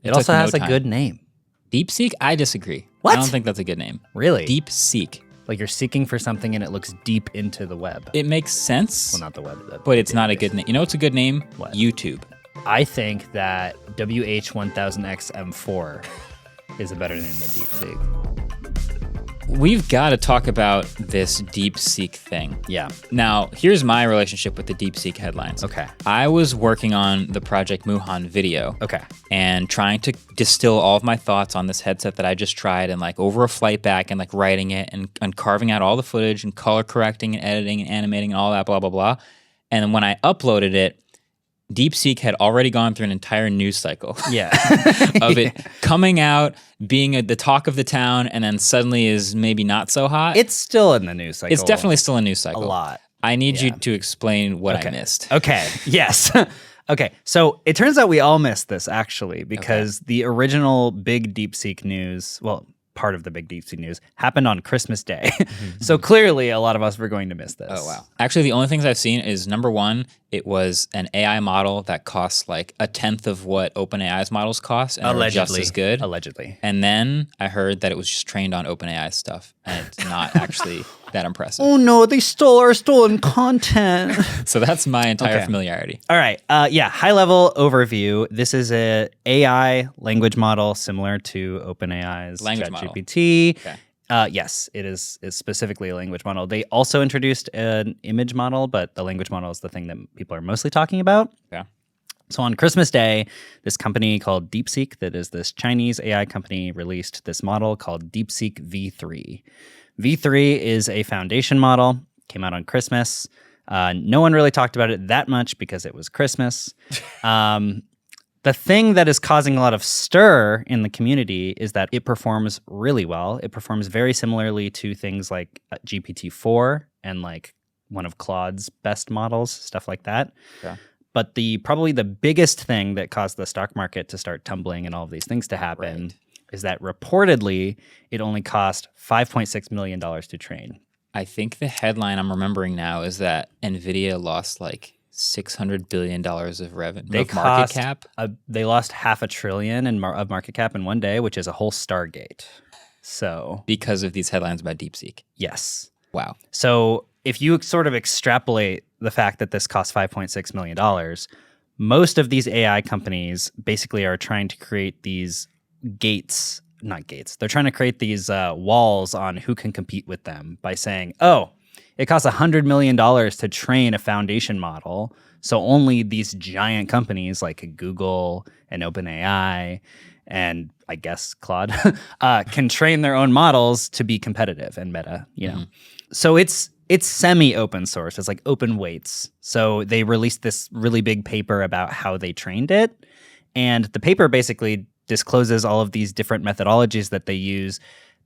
It also has a good name. DeepSeek? I disagree. What? I don't think that's a good name. Really? DeepSeek. Like you're seeking for something and it looks deep into the web. It makes sense. Well, not the web. But it's not a good name. You know what's a good name? What? YouTube. I think that WH-1000XM4 is a better name than DeepSeek. We've got to talk about this DeepSeek thing. Yeah. Now, here's my relationship with the DeepSeek headlines. Okay. I was working on the Project Muhan video. Okay. And trying to distill all of my thoughts on this headset that I just tried and like over a flight back and like writing it and carving out all the footage and color correcting and editing and animating and all that, blah, blah, blah. And when I uploaded it, DeepSeek had already gone through an entire news cycle of it coming out, being the talk of the town, and then suddenly is maybe not so hot. It's still in the news cycle. It's definitely still a news cycle. A lot. I need you to explain what I missed. Okay. Yes. Okay. So it turns out we all missed this actually because the original big DeepSeek news, well, part of the big DeepSeek news happened on Christmas Day. So clearly a lot of us were going to miss this. Oh, wow. Actually, the only things I've seen is number one, it was an AI model that costs like a tenth of what OpenAI's models cost and are just as good. Allegedly. And then I heard that it was just trained on OpenAI stuff and it's not actually that impressive. Oh no, they stole our stolen content. So that's my entire familiarity. All right. High level overview. This is a AI language model similar to OpenAI's ChatGPT. Okay. Yes, it is specifically a language model. They also introduced an image model, but the language model is the thing that people are mostly talking about. Yeah. So on Christmas Day, this company called DeepSeek, that is this Chinese AI company, released this model called DeepSeek V3. V3 is a foundation model, came out on Christmas. No one really talked about it that much because it was Christmas. The thing that is causing a lot of stir in the community is that it performs really well. It performs very similarly to things like GPT-4 and like one of Claude's best models, stuff like that. Yeah. But probably the biggest thing that caused the stock market to start tumbling and all of these things to happen is that reportedly it only cost $5.6 million to train. I think the headline I'm remembering now is that NVIDIA lost like $600 billion of revenue, market cap. They lost $500 billion of market cap in one day, which is a whole Stargate. So because of these headlines about DeepSeek. Yes. Wow. So if you sort of extrapolate the fact that this cost $5.6 million, most of these AI companies basically are trying to create these not gates. They're trying to create these walls on who can compete with them by saying, oh, it costs $100 million to train a foundation model. So only these giant companies like Google and OpenAI and I guess Claude can train their own models to be competitive, and Meta, you know. So it's semi-open source. It's like open weights. So they released this really big paper about how they trained it. And the paper basically discloses all of these different methodologies that they use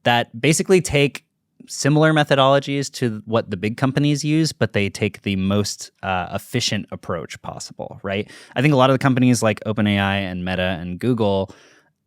that basically take similar methodologies to what the big companies use, but they take the most efficient approach possible, right? I think a lot of the companies like OpenAI and Meta and Google,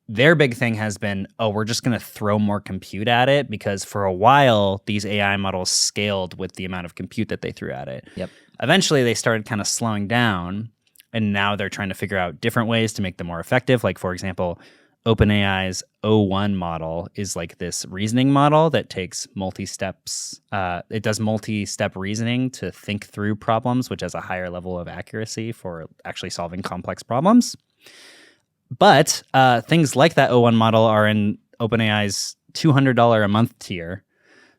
their big thing has been, oh, we're just going to throw more compute at it because for a while, these AI models scaled with the amount of compute that they threw at it. Yep. Eventually, they started kind of slowing down, and now they're trying to figure out different ways to make them more effective. Like, for example, OpenAI's O1 model is like this reasoning model that takes multi-steps. It does multi-step reasoning to think through problems, which has a higher level of accuracy for actually solving complex problems. But things like that O1 model are in OpenAI's $200 a month tier.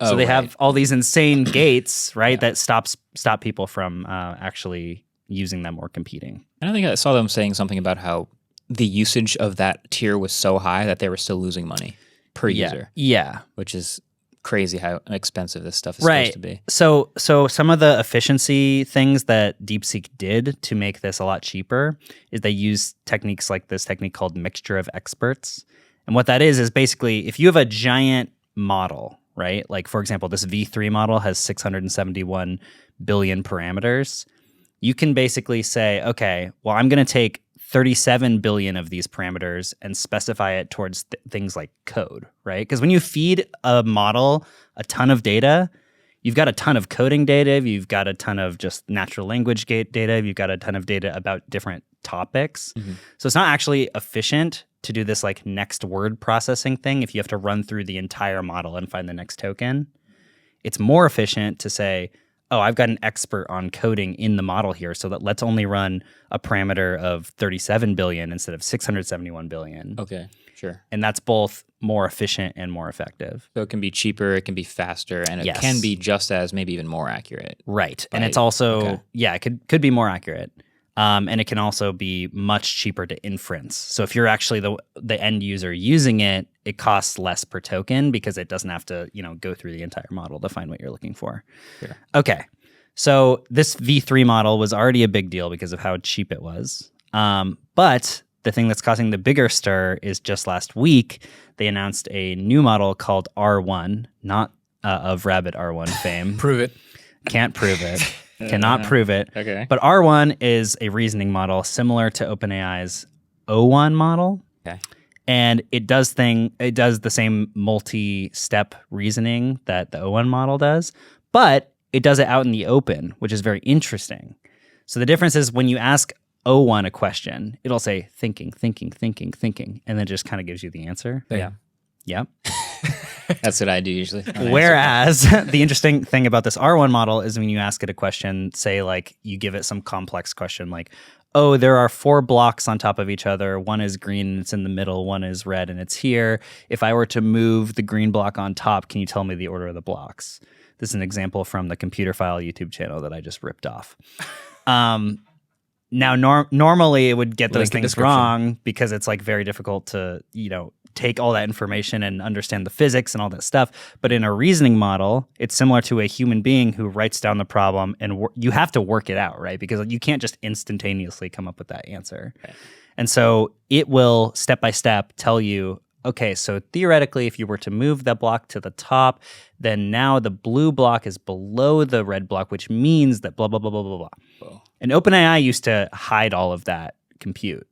So they have all these insane gates, right, that stop people from actually using them or competing. And I think I saw them saying something about how the usage of that tier was so high that they were still losing money per user. Yeah. Which is crazy how expensive this stuff is supposed to be. So some of the efficiency things that DeepSeek did to make this a lot cheaper is they use techniques like this technique called mixture of experts. And what that is basically if you have a giant model, right? Like, for example, this V3 model has 671 billion parameters. You can basically say, okay, well, I'm going to take 37 billion of these parameters and specify it towards things like code, right? Because when you feed a model a ton of data, you've got a ton of coding data, you've got a ton of just natural language data, you've got a ton of data about different topics. So it's not actually efficient to do this like next word processing thing, if you have to run through the entire model and find the next token, it's more efficient to say, oh, I've got an expert on coding in the model here, so that let's only run a parameter of 37 billion instead of 671 billion. Okay, sure. And that's both more efficient and more effective. So it can be cheaper, it can be faster, and it Yes. can be just as maybe even more accurate. Right. And it's also, okay. yeah, it could be more accurate. And it can also be much cheaper to inference. So if you're actually the end user using it, it costs less per token because it doesn't have to, go through the entire model to find what you're looking for. Sure. Okay. So this V3 model was already a big deal because of how cheap it was. But the thing that's causing the bigger stir is just last week, they announced a new model called R1, not of Rabbit R1 fame. Prove it. Can't prove it. Cannot prove it. Okay. But R1 is a reasoning model similar to OpenAI's O1 model. Okay. And it does the same multi-step reasoning that the O1 model does, but it does it out in the open, which is very interesting. So the difference is when you ask O1 a question, it'll say thinking, and then just kind of gives you the answer. Yeah. Yep. That's what I do usually. Whereas the interesting thing about this R1 model is when you ask it a question, say like you give it some complex question like, oh, there are 4 blocks on top of each other. One is green and it's in the middle. One is red and it's here. If I were to move the green block on top, can you tell me the order of the blocks? This is an example from the Computer File YouTube channel that I just ripped off. Now, normally it would get those things wrong because it's like very difficult to, take all that information and understand the physics and all that stuff. But in a reasoning model, it's similar to a human being who writes down the problem and you have to work it out, right? Because you can't just instantaneously come up with that answer. Okay. And so it will step by step tell you, okay, so theoretically, if you were to move the block to the top, then now the blue block is below the red block, which means that blah, blah, blah, blah, blah, blah. Whoa. And OpenAI used to hide all of that compute.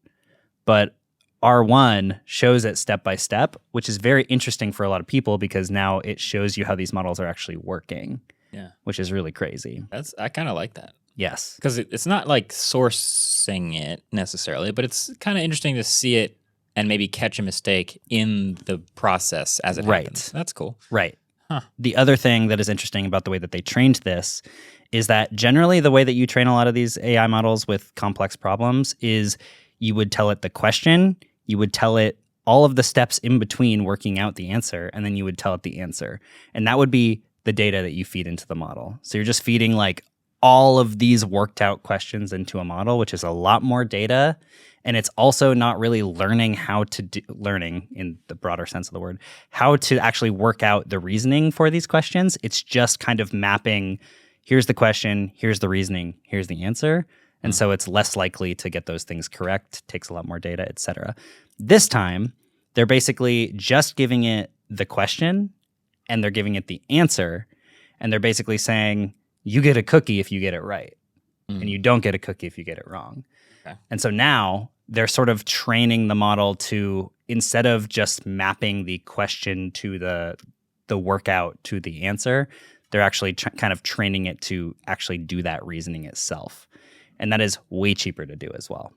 But R1 shows it step by step, which is very interesting for a lot of people because now it shows you how these models are actually working. Yeah, which is really crazy. I kind of like that. Yes. Because it's not like sourcing it necessarily, but it's kind of interesting to see it and maybe catch a mistake in the process as it happens. That's cool. Right. Huh. The other thing that is interesting about the way that they trained this is that generally the way that you train a lot of these AI models with complex problems is you would tell it the question, you would tell it all of the steps in between working out the answer, and then you would tell it the answer. And that would be the data that you feed into the model. So you're just feeding like all of these worked out questions into a model, which is a lot more data. And it's also not really learning how to learning in the broader sense of the word, how to actually work out the reasoning for these questions. It's just kind of mapping, here's the question, here's the reasoning, here's the answer. And so it's less likely to get those things correct, takes a lot more data, et cetera. This time, they're basically just giving it the question and they're giving it the answer. And they're basically saying, you get a cookie if you get it right. And you don't get a cookie if you get it wrong. Okay. And so now they're sort of training the model to, instead of just mapping the question to the workout to the answer, they're actually kind of training it to actually do that reasoning itself. And that is way cheaper to do as well.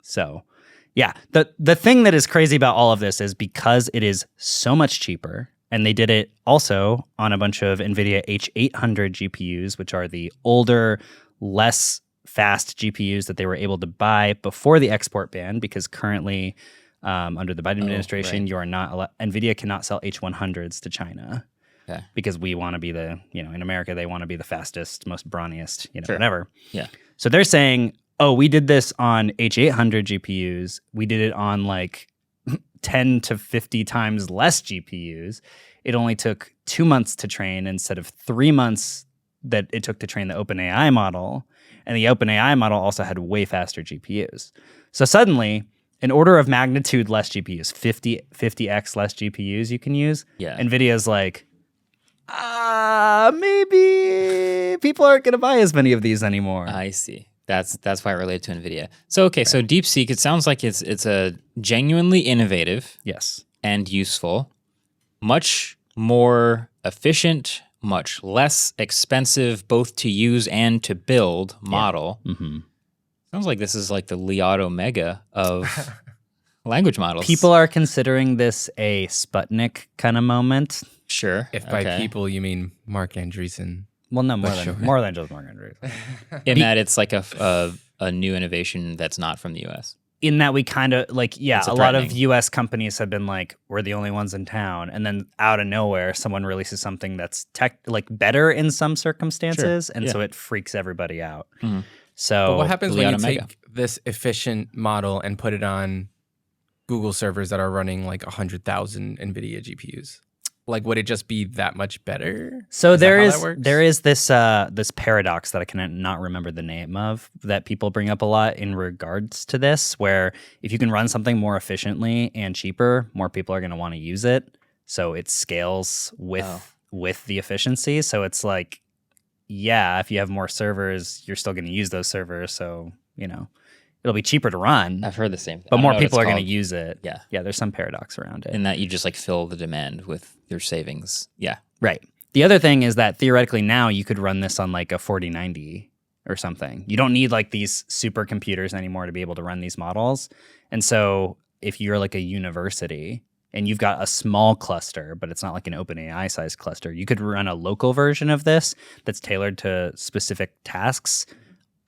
So, yeah, the thing that is crazy about all of this is because it is so much cheaper, and they did it also on a bunch of NVIDIA H800 GPUs, which are the older, less fast GPUs that they were able to buy before the export ban, because currently under the Biden administration, you are not NVIDIA cannot sell H100s to China. Okay. Because we want to be in America, they want to be the fastest, most brawniest, whatever. Yeah. So they're saying, oh, we did this on H800 GPUs. We did it on like 10 to 50 times less GPUs. It only took 2 months to train instead of 3 months that it took to train the OpenAI model. And the OpenAI model also had way faster GPUs. So suddenly, an order of magnitude less GPUs, 50x less GPUs you can use. Yeah. NVIDIA's like, maybe people aren't going to buy as many of these anymore. I see. That's why I relate to NVIDIA. So, okay, so DeepSeek, it sounds like it's a genuinely innovative and useful, much more efficient, much less expensive both to use and to build model. Yeah. Mm-hmm. Sounds like this is like the Li Auto Mega of language models. People are considering this a Sputnik kind of moment. Sure. If by people you mean Mark Andreessen. Well, no, more than just Mark Andreessen. In that it's like a new innovation that's not from the U.S. In that we kind of a lot of U.S. companies have been like, we're the only ones in town, and then out of nowhere, someone releases something that's better in some circumstances, and so it freaks everybody out. Mm-hmm. So, but what happens when you take this efficient model and put it on Google servers that are running like 100,000 NVIDIA GPUs? Like, would it just be that much better? So there is this paradox that I cannot remember the name of that people bring up a lot in regards to this, where if you can run something more efficiently and cheaper, more people are going to want to use it. So it scales with the efficiency. So it's like, yeah, if you have more servers, you're still going to use those servers. So, it'll be cheaper to run. I've heard the same thing. But more people are going to use it. Yeah. Yeah, there's some paradox around it. In that you just fill the demand with your savings. Yeah. Right. The other thing is that theoretically now you could run this on like a 4090 or something. You don't need these supercomputers anymore to be able to run these models. And so if you're like a university and you've got a small cluster, but it's not like an OpenAI sized cluster, you could run a local version of this that's tailored to specific tasks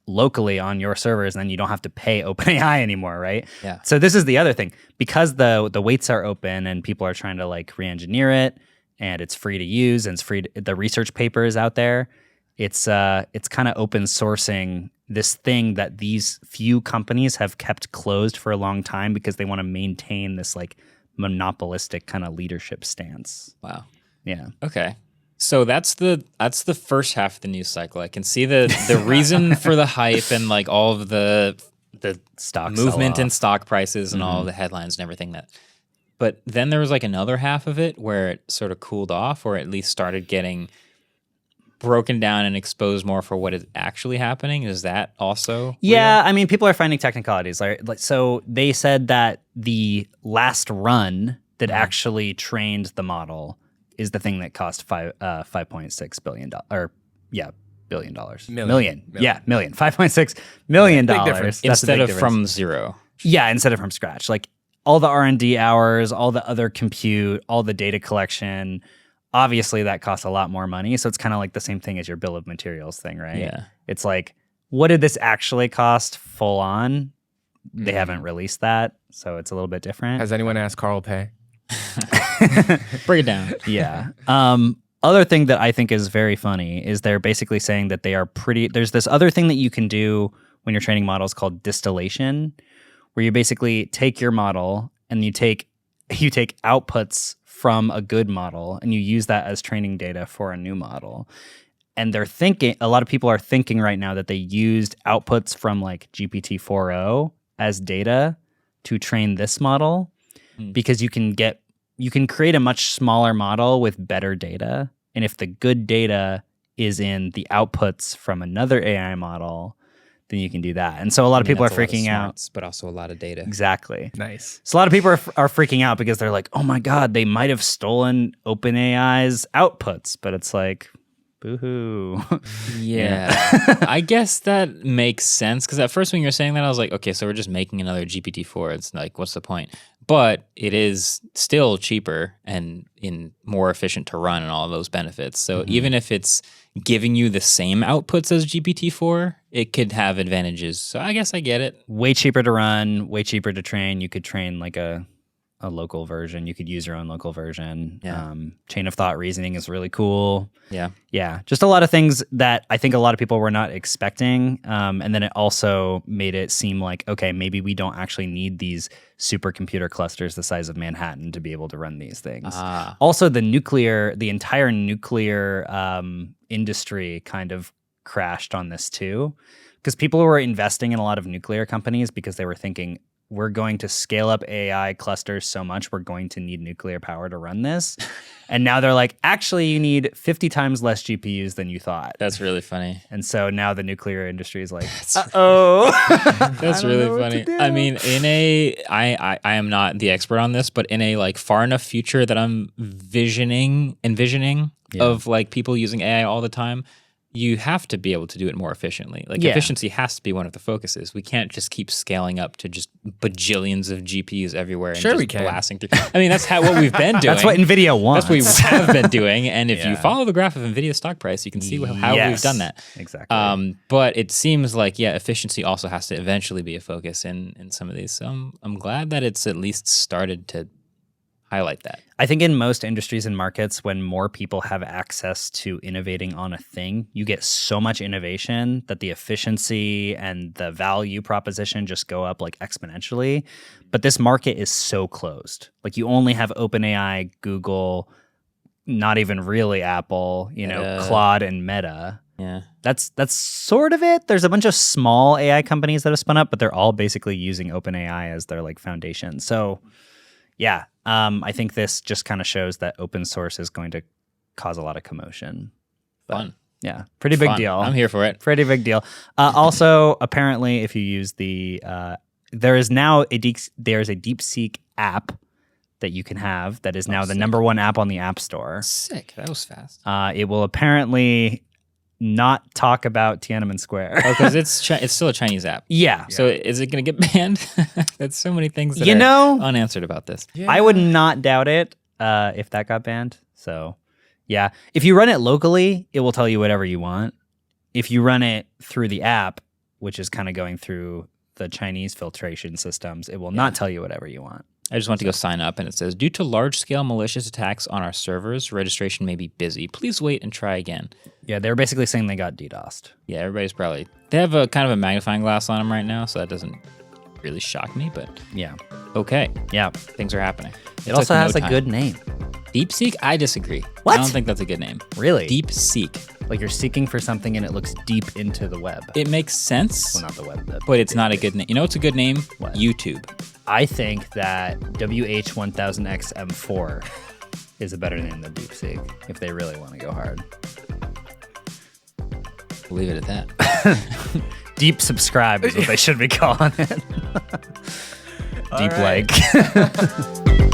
locally on your servers, and then you don't have to pay OpenAI anymore, right? Yeah. So this is the other thing. Because the weights are open and people are trying to re-engineer it, and it's free to use, and the research paper is out there, it's kind of open sourcing this thing that these few companies have kept closed for a long time because they want to maintain this monopolistic kind of leadership stance. Wow. Yeah. Okay. So that's the first half of the news cycle. I can see the reason for the hype and all of the stock movement in stock prices and all the headlines and everything but then there was another half of it where it sort of cooled off, or at least started getting broken down and exposed more for what is actually happening. Is that also Yeah, real? I mean, people are finding technicalities. So they said that the last run that actually trained the model is the thing that cost $5.6 billion billion dollars. Million. Yeah, million. $5.6 million. Big difference. Instead of from zero. Yeah, instead of from scratch. All the R&D hours, all the other compute, all the data collection, obviously that costs a lot more money. So it's kind of the same thing as your bill of materials thing, right? Yeah. It's what did this actually cost full on? They haven't released that, so it's a little bit different. Has anyone asked Carl Pei? Break it down. Yeah. Other thing that I think is very funny is they're basically saying that they are there's this other thing that you can do when you're training models called distillation, where you basically take your model and you take outputs from a good model and you use that as training data for a new model. And a lot of people are thinking right now that they used outputs from GPT-4o as data to train this model because you can create a much smaller model with better data. And if the good data is in the outputs from another AI model, then you can do that. And so a lot of people are freaking out. But also a lot of data. Exactly. Nice. So a lot of people are freaking out because they're like, oh my God, they might have stolen OpenAI's outputs. But it's boo-hoo. Yeah. I guess that makes sense, because at first when you're saying that, I was like, okay, so we're just making another GPT-4. It's what's the point? But it is still cheaper and more efficient to run and all of those benefits. So even if it's giving you the same outputs as GPT-4, it could have advantages. So I guess I get it. Way cheaper to run, way cheaper to train. You could train a local version. You could use your own local version. Yeah. Chain of thought reasoning is really cool. Yeah. Yeah. Just a lot of things that I think a lot of people were not expecting. And then it also made it seem like, okay, maybe we don't actually need these supercomputer clusters the size of Manhattan to be able to run these things. Also, the entire nuclear industry kind of crashed on this too, because people were investing in a lot of nuclear companies because they were thinking, we're going to scale up AI clusters so much, we're going to need nuclear power to run this. And now they're like, actually, you need 50 times less GPUs than you thought. That's really funny. And so now the nuclear industry is like, uh-oh. That's really funny. I mean, I am not the expert on this, but in a far enough future that I'm envisioning of people using AI all the time, you have to be able to do it more efficiently. Like Yeah. efficiency has to be one of the focuses. We can't just keep scaling up to just bajillions of GPUs everywhere and Sure just we can. blasting through. I mean, that's what we've been doing. That's what NVIDIA wants. That's what we have been doing. And if you Yeah. follow the graph of NVIDIA's stock price, you can see how we've Yes, done that. Exactly. But it seems like, efficiency also has to eventually be a focus in some of these. So I'm glad that it's at least started to highlight that. I think in most industries and markets, when more people have access to innovating on a thing, you get so much innovation that the efficiency and the value proposition just go up like exponentially. But this market is so closed. Like you only have OpenAI, Google, not even really Apple, Meta. Claude and Meta. Yeah. That's sort of it. There's a bunch of small AI companies that have spun up, but they're all basically using OpenAI as their like foundation. So yeah, I think this just kind of shows that open source is going to cause a lot of commotion. But, Fun. yeah, pretty big Fun. deal. I'm here for it. Pretty big deal. Also, apparently, if you use the, there is now there's a DeepSeek app that you can have that is now the sick. #1 app on the App Store. Sick. That was fast. It will apparently not talk about Tiananmen Square. Because it's still a Chinese app. Yeah. So is it going to get banned? That's so many things that You are know, unanswered about this. Yeah. I would not doubt it if that got banned. So, yeah. If you run it locally, it will tell you whatever you want. If you run it through the app, which is kind of going through the Chinese filtration systems, it will not tell you whatever you want. I just went to go sign up, and it says, due to large-scale malicious attacks on our servers, registration may be busy. Please wait and try again. Yeah, they were basically saying they got DDoSed. Yeah, everybody's probably... They have a kind of a magnifying glass on them right now, so that doesn't really shock me, but Yeah. okay. Yeah. Things are happening. It also took no has a time. good name. DeepSeek? I disagree. What? I don't think that's a good name. Really? DeepSeek. Like you're seeking for something and it looks deep into the web. It makes sense, Well, not the web, but it's not a good name. You know what's a good name? What? YouTube. I think that WH1000XM4 is a better name than DeepSeek if they really want to go hard. We'll leave it at that. Deep subscribe is what they should be calling it. Deep right. like.